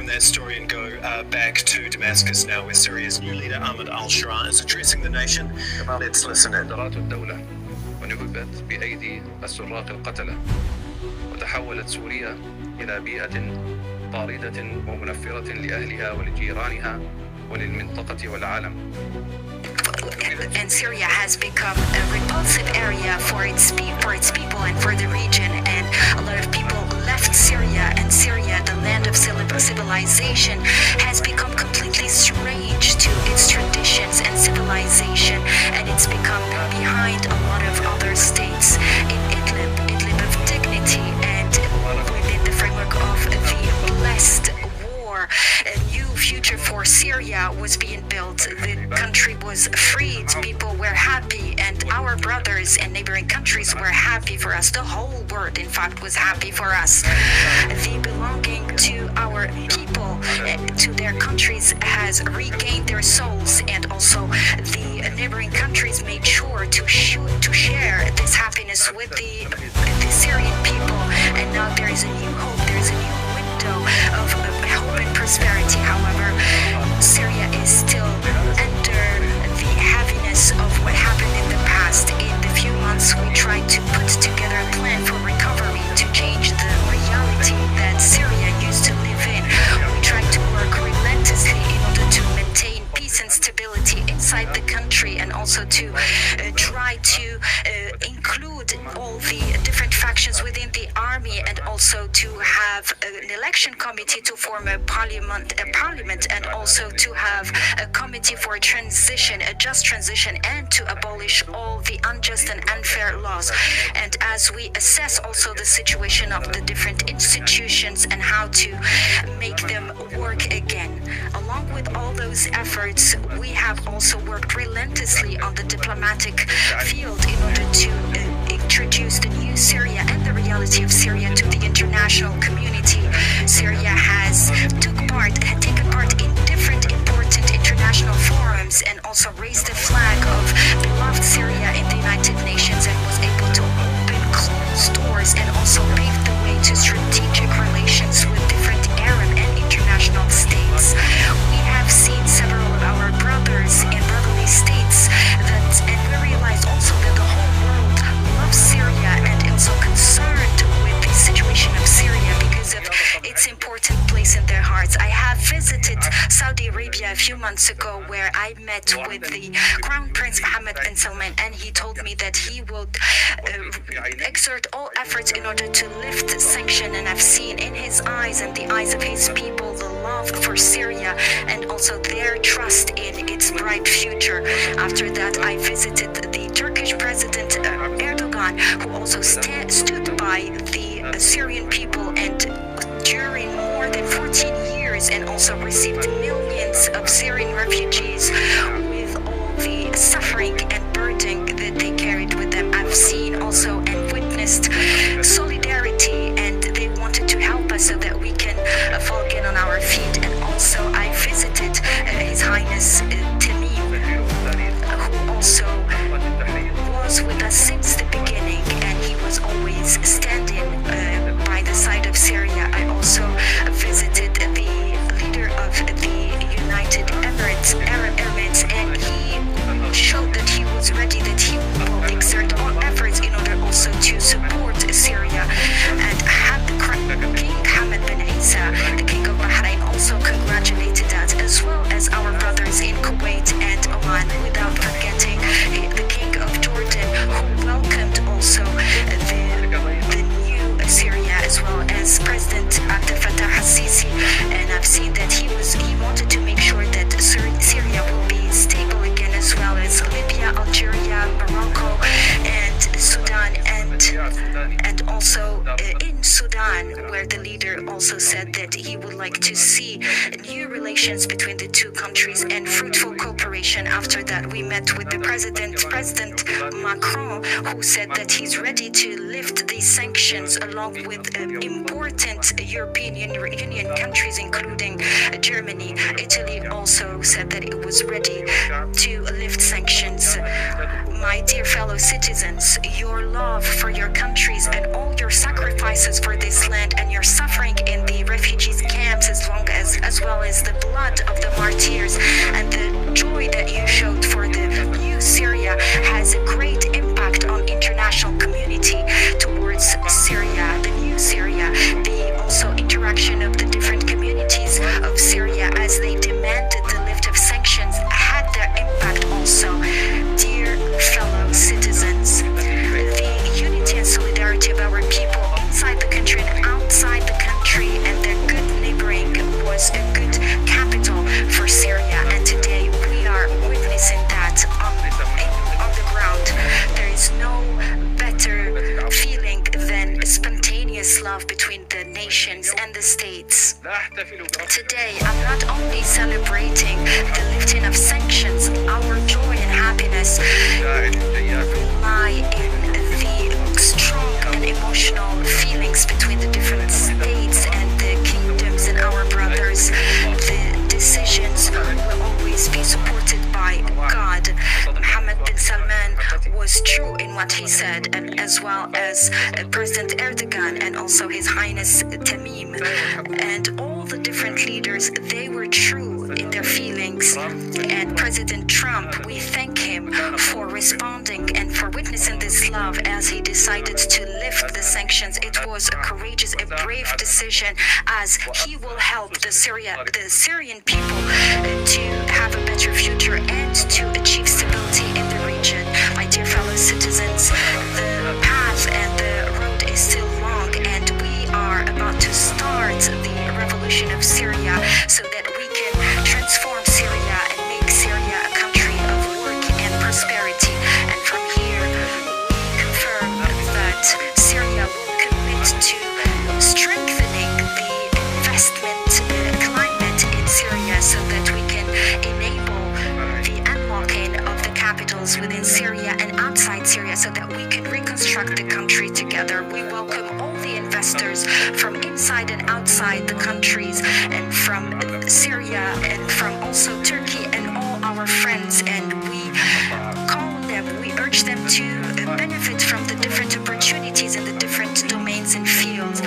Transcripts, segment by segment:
that story and go back to Damascus now, where Syria's new leader Ahmed al-Shara is addressing the nation. Let's listen in. الدولة ونهبت بأيدي السراق القتلة وتحولت سوريا إلى بيئة طاردة ومنفرة لأهلها ولجيرانها وللمنطقة والعالم. And Syria has become a repulsive area for its people and for the region, and a lot of people left Syria, and Syria, the land of civilization, has become completely strange to its traditions and civilization, and it's become behind a lot of other states. In Idlib of dignity, and within the framework of the blessed war, a new future for Syria was being built. The country was freed, people were happy, and our brothers in neighboring countries were happy for us. The whole world, in fact, was happy for us. The belonging to our people, to their countries, has regained their souls, and also the neighboring countries made sure to share this happiness with the Syrian people. And now there is a new hope, there is a new window of hope and prosperity. However, Syria is still under the heaviness of what happened in the past. In the few months we tried to put together a plan for recovery to change the reality that Syria used to live in. We tried to work relentlessly in order to maintain peace and stability inside the country, and also to try to include all the different factions within the army, and also to have an election committee to form a parliament, and also to have a committee for a transition, a just transition, and to abolish all the unjust and unfair laws. And as we assess also the situation of the different institutions and how to make them work again, along with all those efforts, we have also worked relentlessly on the diplomatic field in order to introduce the new Syria and the reality of Syria to the international community. Syria has taken part in different important international forums, and also raised the flag of beloved Syria in the United Nations, and was able to open closed doors and also pave the way to strategic relations with different Arab and international states. We have seen several of our brothers in brotherly states and we realized also that the whole world loves Syria and is so concerned with the situation of Syria because of its important place in their hearts. I have visited Saudi Arabia a few months ago, where I met with the Crown Prince Mohammed bin Salman, and he told me that he would exert all efforts in order to lift sanction, and I've seen in his eyes and the eyes of his people the love for Syria and also their trust in its bright future. After that, I visited the Turkish President Erdogan, who also stood by the Syrian people and during more than 14 years, and also received millions of Syrian refugees with all the suffering and burden that they carried with them. I've seen also and witnessed solidarity, and they wanted to help us so that we can fall again on our feet. And also I visited His Highness Tamim, who also was with us since the beginning, and he was always standing by the side of Syria. I also visited the leader of the United Arab Emirates, and he showed that he was ready, that he will exert all efforts in order also to support Syria. And King Hamad bin Isa, the King of Bahrain, also congratulated us, as well as our brothers in Kuwait and Oman, without forgetting the King of Jordan, who welcomed also the new Syria, as well as President Abdel Fattah al-Sisi. And I've seen that he wanted to make sure that Syria will be stable again, as well as Libya, Algeria, Morocco, and Sudan, and also in Sudan, where the leader also said that he would like to see new relations between the two countries and fruitful cooperation. After that, we met with the President Macron, who said that he's ready to lift these sanctions, along with important European Union countries, including Germany. Italy also said that it was ready to lift sanctions. My dear fellow citizens, your love for your countries and all your sacrifices for this land, and your suffering in the refugees camps, as Today, I'm not only celebrating the lifting of sanctions, our joy and happiness rely in the strong and emotional feelings between the different states and the kingdoms and our brothers. The decisions will always be supported by God. Mohammed bin Salman was true in what he said, and as well as President Erdogan and also His Highness Tamim and all the different leaders, they were true in their feelings. And President Trump, we thank him for responding and for witnessing this love as he decided to lift the sanctions. It was a courageous, a brave decision, as he will help the Syrian people to have a better future and to achieve stability in the region. My dear fellow citizens, the path and the road is still long, and we are about to start the revolution of Syria so that we can transform Syria and make Syria a country of work and prosperity. And from here, we confirm that Syria will commit to strengthening the investment climate in Syria so that we can enable the unlocking of the capitals within Syria and outside Syria so that we can reconstruct the country together. We welcome all the investors from inside and outside the countries and from Syria and from also Turkey and all our friends, and we call on them, we urge them to benefit from the different opportunities in the different domains and fields.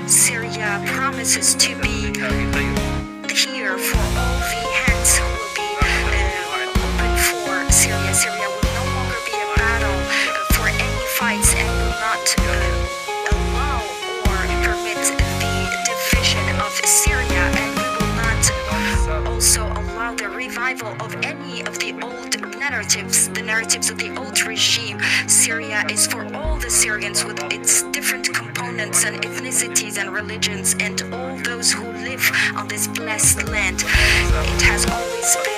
Syria promises to be here for all the hands who will be open for Syria. Syria will no longer be a battle for any fights and will not allow or permit the division of Syria, and we will not also allow the revival of any of the old narratives, the narratives of the old regime. Syria is for all the Syrians with its different components and ethnicities and religions and all those who live on this blessed land. It has always been